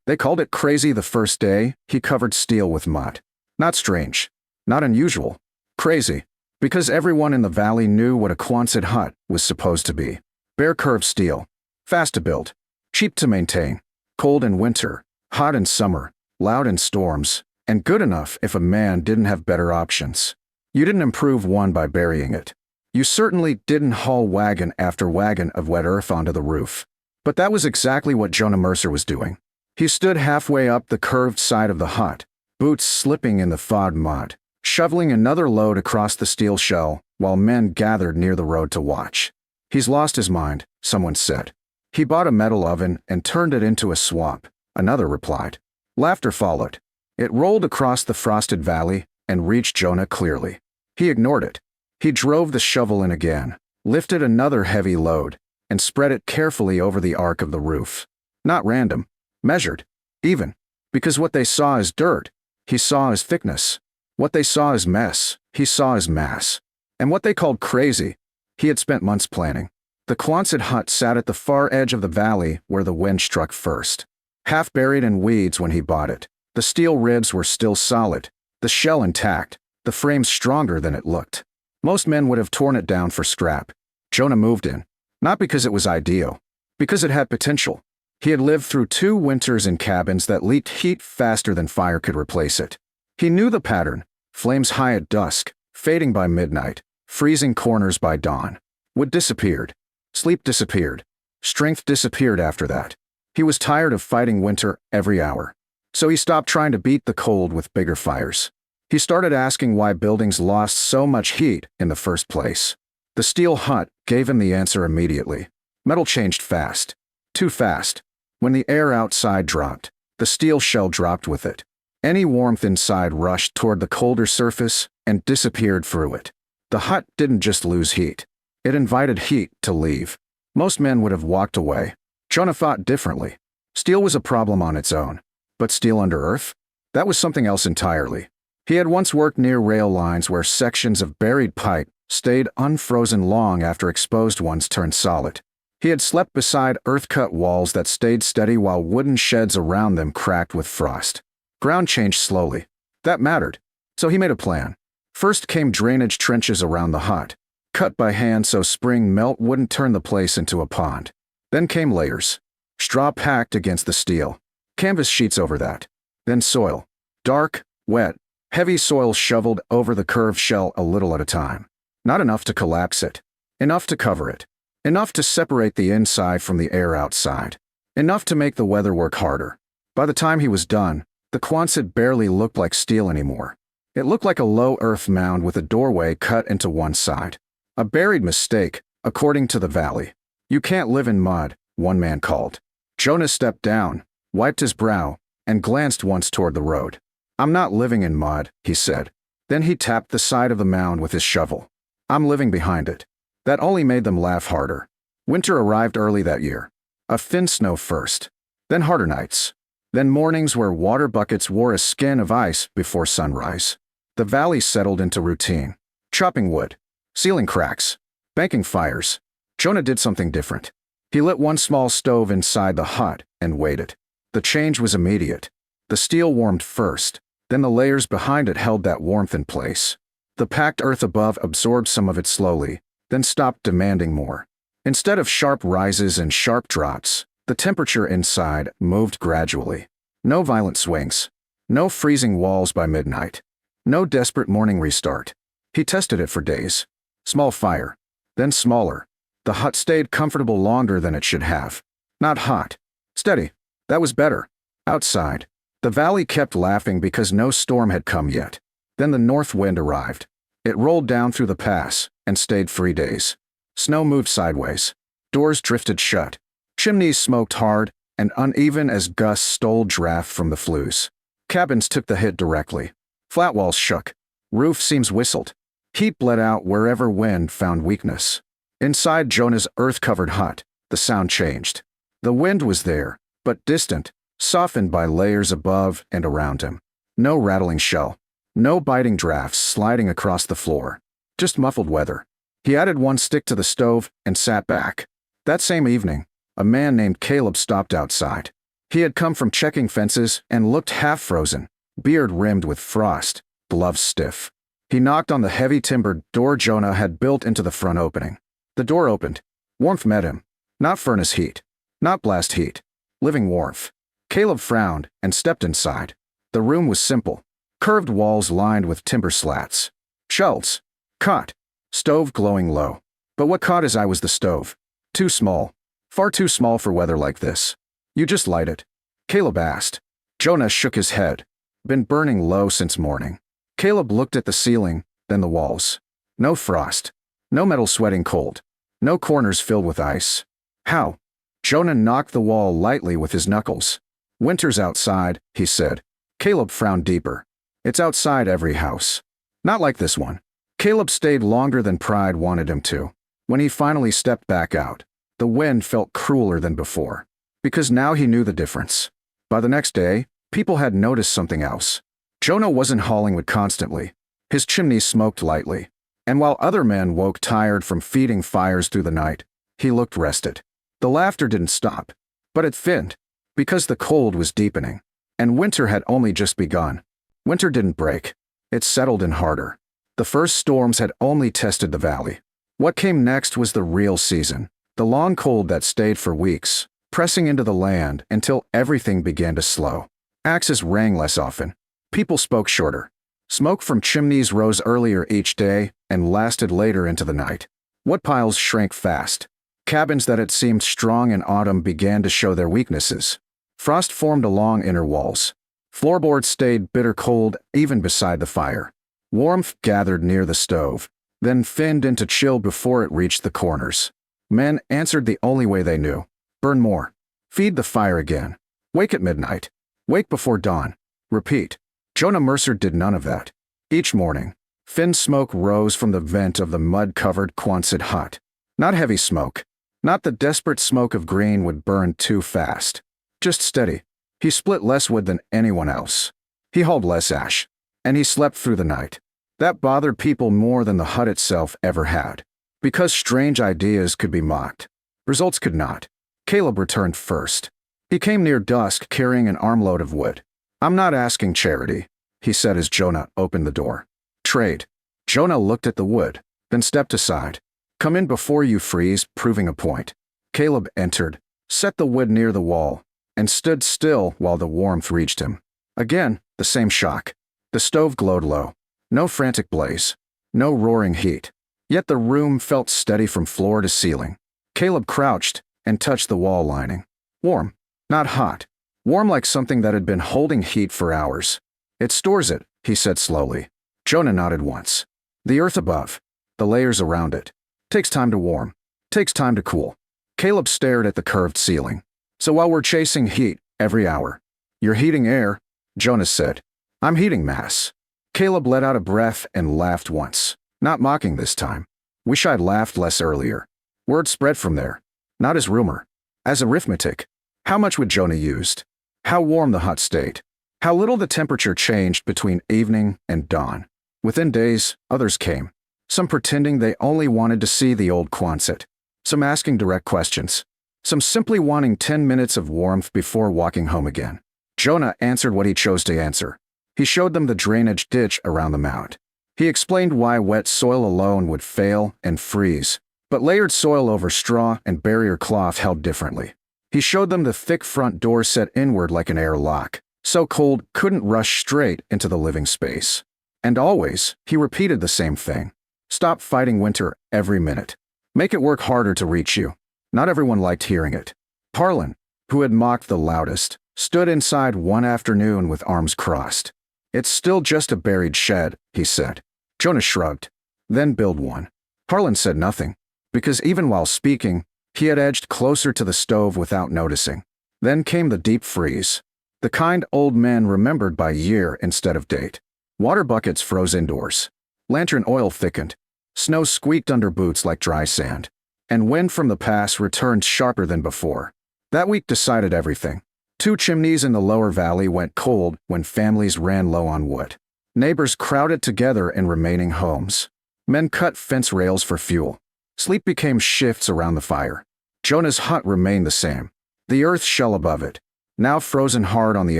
They called it crazy the first day he covered steel with mud. Not strange. Not unusual. Crazy. Because everyone in the valley knew what a Quonset hut was supposed to be. Bare curved steel. Fast to build. Cheap to maintain. Cold in winter. Hot in summer. Loud in storms. And good enough if a man didn't have better options. You didn't improve one by burying it. You certainly didn't haul wagon after wagon of wet earth onto the roof. But that was exactly what Jonah Mercer was doing. He stood halfway up the curved side of the hut, boots slipping in the thawed mud, shoveling another load across the steel shell while men gathered near the road to watch. He's lost his mind, someone said. He bought a metal oven and turned it into a swamp, another replied. Laughter followed. It rolled across the frosted valley and reached Jonah clearly. He ignored it. He drove the shovel in again, lifted another heavy load, and spread it carefully over the arc of the roof. Not random. Measured. Even. Because what they saw as dirt, he saw as thickness. What they saw as mess, he saw as mass. And what they called crazy, he had spent months planning. The Quonset hut sat at the far edge of the valley where the wind struck first. Half buried in weeds when he bought it. The steel ribs were still solid, the shell intact, the frame stronger than it looked. Most men would have torn it down for scrap. Jonah moved in. Not because it was ideal. Because it had potential. He had lived through 2 winters in cabins that leaked heat faster than fire could replace it. He knew the pattern. Flames high at dusk, fading by midnight, freezing corners by dawn. Wood disappeared. Sleep disappeared. Strength disappeared after that. He was tired of fighting winter every hour. So he stopped trying to beat the cold with bigger fires. He started asking why buildings lost so much heat in the first place. The steel hut gave him the answer immediately. Metal changed fast. Too fast. When the air outside dropped, the steel shell dropped with it. Any warmth inside rushed toward the colder surface and disappeared through it. The hut didn't just lose heat. It invited heat to leave. Most men would have walked away. Jonah thought differently. Steel was a problem on its own. But steel under earth? That was something else entirely. He had once worked near rail lines where sections of buried pipe stayed unfrozen long after exposed ones turned solid. He had slept beside earth-cut walls that stayed steady while wooden sheds around them cracked with frost. Ground changed slowly. That mattered. So he made a plan. First came drainage trenches around the hut, cut by hand so spring melt wouldn't turn the place into a pond. Then came layers. Straw packed against the steel. Canvas sheets over that. Then soil. Dark, wet, heavy soil shoveled over the curved shell a little at a time. Not enough to collapse it. Enough to cover it. Enough to separate the inside from the air outside. Enough to make the weather work harder. By the time he was done, the Quonset barely looked like steel anymore. It looked like a low earth mound with a doorway cut into one side. A buried mistake, according to the valley. You can't live in mud, one man called. Jonah stepped down, wiped his brow, and glanced once toward the road. I'm not living in mud, he said. Then he tapped the side of the mound with his shovel. I'm living behind it. That only made them laugh harder. Winter arrived early that year. A thin snow first. Then harder nights. Then mornings where water buckets wore a skin of ice before sunrise. The valley settled into routine. Chopping wood. Sealing cracks. Banking fires. Jonah did something different. He lit one small stove inside the hut and waited. The change was immediate. The steel warmed first. Then the layers behind it held that warmth in place. The packed earth above absorbed some of it slowly, then stopped demanding more. Instead of sharp rises and sharp drops, the temperature inside moved gradually. No violent swings. No freezing walls by midnight. No desperate morning restart. He tested it for days. Small fire. Then smaller. The hut stayed comfortable longer than it should have. Not hot. Steady. That was better. Outside. The valley kept laughing because no storm had come yet. Then the north wind arrived. It rolled down through the pass and stayed 3 days. Snow moved sideways. Doors drifted shut. Chimneys smoked hard and uneven as gusts stole draft from the flues. Cabins took the hit directly. Flat walls shook. Roof seams whistled. Heat bled out wherever wind found weakness. Inside Jonah's earth-covered hut, the sound changed. The wind was there, but distant, softened by layers above and around him. No rattling shell. No biting drafts sliding across the floor. Just muffled weather. He added one stick to the stove and sat back. That same evening, a man named Caleb stopped outside. He had come from checking fences and looked half-frozen, beard rimmed with frost, gloves stiff. He knocked on the heavy timbered door Jonah had built into the front opening. The door opened. Warmth met him. Not furnace heat. Not blast heat. Living warmth. Caleb frowned and stepped inside. The room was simple. Curved walls lined with timber slats. Shelves. Cot. Stove glowing low. But what caught his eye was the stove. Too small. Far too small for weather like this. You just light it? Caleb asked. Jonah shook his head. Been burning low since morning. Caleb looked at the ceiling, then the walls. No frost. No metal sweating cold. No corners filled with ice. How? Jonah knocked the wall lightly with his knuckles. Winter's outside, he said. Caleb frowned deeper. It's outside every house. Not like this one. Caleb stayed longer than pride wanted him to. When he finally stepped back out, the wind felt crueler than before. Because now he knew the difference. By the next day, people had noticed something else. Jonah wasn't hauling wood constantly. His chimney smoked lightly. And while other men woke tired from feeding fires through the night, he looked rested. The laughter didn't stop. But it thinned. Because the cold was deepening. And winter had only just begun. Winter didn't break. It settled in harder. The first storms had only tested the valley. What came next was the real season. The long cold that stayed for weeks, pressing into the land until everything began to slow. Axes rang less often. People spoke shorter. Smoke from chimneys rose earlier each day and lasted later into the night. Woodpiles shrank fast. Cabins that had seemed strong in autumn began to show their weaknesses. Frost formed along inner walls. Floorboards stayed bitter cold even beside the fire. Warmth gathered near the stove, then thinned into chill before it reached the corners. Men answered the only way they knew. Burn more. Feed the fire again. Wake at midnight. Wake before dawn. Repeat. Jonah Mercer did none of that. Each morning, thin smoke rose from the vent of the mud-covered Quonset hut. Not heavy smoke. Not the desperate smoke of green would burn too fast. Just steady. He split less wood than anyone else. He hauled less ash. And he slept through the night. That bothered people more than the hut itself ever had. Because strange ideas could be mocked. Results could not. Caleb returned first. He came near dusk carrying an armload of wood. I'm not asking charity, he said as Jonah opened the door. Trade. Jonah looked at the wood, then stepped aside. Come in before you freeze, proving a point. Caleb entered, set the wood near the wall, and stood still while the warmth reached him. Again, the same shock. The stove glowed low. No frantic blaze. No roaring heat. Yet the room felt steady from floor to ceiling. Caleb crouched and touched the wall lining. Warm. Not hot. Warm like something that had been holding heat for hours. It stores it, he said slowly. Jonah nodded once. The earth above. The layers around it. Takes time to warm. Takes time to cool. Caleb stared at the curved ceiling. So while we're chasing heat every hour, you're heating air, Jonah said. I'm heating mass. Caleb let out a breath and laughed once. Not mocking this time. Wish I'd laughed less earlier. Word spread from there. Not as rumor. As arithmetic. How much would Jonah used? How warm the hut stayed. How little the temperature changed between evening and dawn. Within days, others came. Some pretending they only wanted to see the old Quonset. Some asking direct questions. Some simply wanting 10 minutes of warmth before walking home again. Jonah answered what he chose to answer. He showed them the drainage ditch around the mound. He explained why wet soil alone would fail and freeze, but layered soil over straw and barrier cloth held differently. He showed them the thick front door set inward like an airlock, so cold couldn't rush straight into the living space. And always, he repeated the same thing. Stop fighting winter every minute. Make it work harder to reach you. Not everyone liked hearing it. Harlan, who had mocked the loudest, stood inside one afternoon with arms crossed. It's still just a buried shed, he said. Jonah shrugged. Then build one. Harlan said nothing, because even while speaking, he had edged closer to the stove without noticing. Then came the deep freeze. The kind old men remembered by year instead of date. Water buckets froze indoors. Lantern oil thickened. Snow squeaked under boots like dry sand. And wind from the pass returned sharper than before. That week decided everything. 2 chimneys in the lower valley went cold when families ran low on wood. Neighbors crowded together in remaining homes. Men cut fence rails for fuel. Sleep became shifts around the fire. Jonah's hut remained the same. The earth shell above it. now frozen hard on the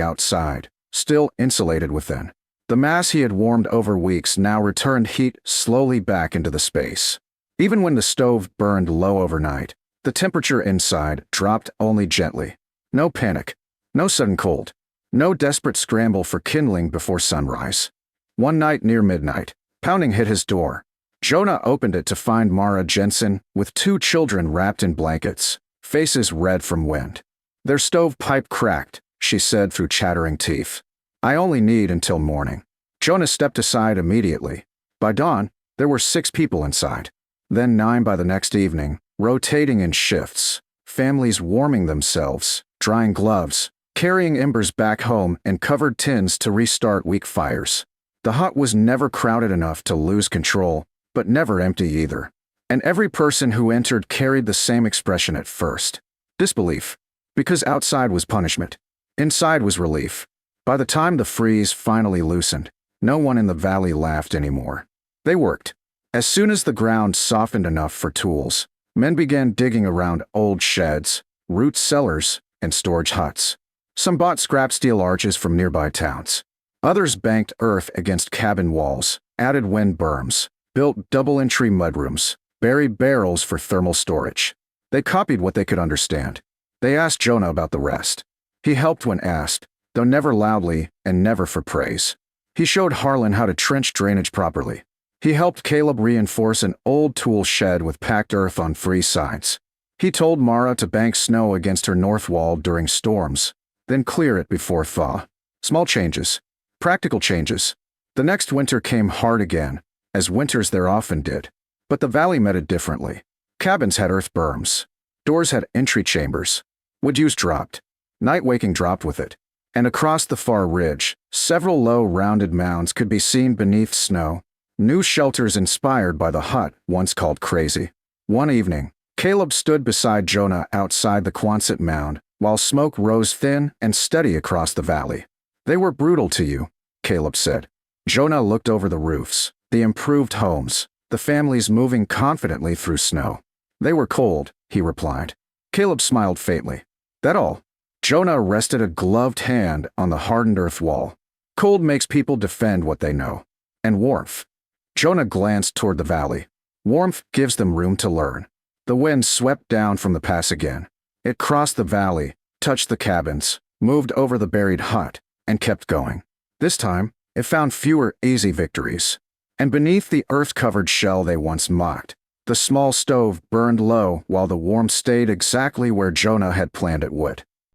outside, still insulated within. The mass he had warmed over weeks now returned heat slowly back into the space. Even when the stove burned low overnight, the temperature inside dropped only gently. No panic, no sudden cold, no desperate scramble for kindling before sunrise. One night near midnight, pounding hit his door. Jonah opened it to find Mara Jensen with 2 children wrapped in blankets, faces red from wind. Their stovepipe cracked, she said through chattering teeth. I only need until morning. Jonah stepped aside immediately. By dawn, there were 6 people inside. Then 9 by the next evening, rotating in shifts, families warming themselves, drying gloves, carrying embers back home and covered tins to restart weak fires. The hut was never crowded enough to lose control, but never empty either. And every person who entered carried the same expression at first. Disbelief. Because outside was punishment. Inside was relief. By the time the freeze finally loosened, no one in the valley laughed anymore. They worked. As soon as the ground softened enough for tools, men began digging around old sheds, root cellars, and storage huts. Some bought scrap steel arches from nearby towns. Others banked earth against cabin walls, added wind berms, built double-entry mudrooms, buried barrels for thermal storage. They copied what they could understand. They asked Jonah about the rest. He helped when asked, though never loudly and never for praise. He showed Harlan how to trench drainage properly. He helped Caleb reinforce an old tool shed with packed earth on 3 sides. He told Mara to bank snow against her north wall during storms, then clear it before thaw. Small changes. Practical changes. The next winter came hard again, as winters there often did. But the valley met it differently. Cabins had earth berms. Doors had entry chambers. Wood use dropped. Night waking dropped with it. And across the far ridge, several low rounded mounds could be seen beneath snow. New shelters inspired by the hut once called Crazy. One evening, Caleb stood beside Jonah outside the Quonset mound, while smoke rose thin and steady across the valley. They were brutal to you, Caleb said. Jonah looked over the roofs, the improved homes, the families moving confidently through snow. They were cold, he replied. Caleb smiled faintly. That all? Jonah rested a gloved hand on the hardened earth wall. Cold makes people defend what they know. And warmth. Jonah glanced toward the valley. Warmth gives them room to learn. The wind swept down from the pass again. It crossed the valley, touched the cabins, moved over the buried hut, and kept going. This time, it found fewer easy victories. And beneath the earth-covered shell they once mocked, the small stove burned low while the warmth stayed exactly where Jonah had planned it would.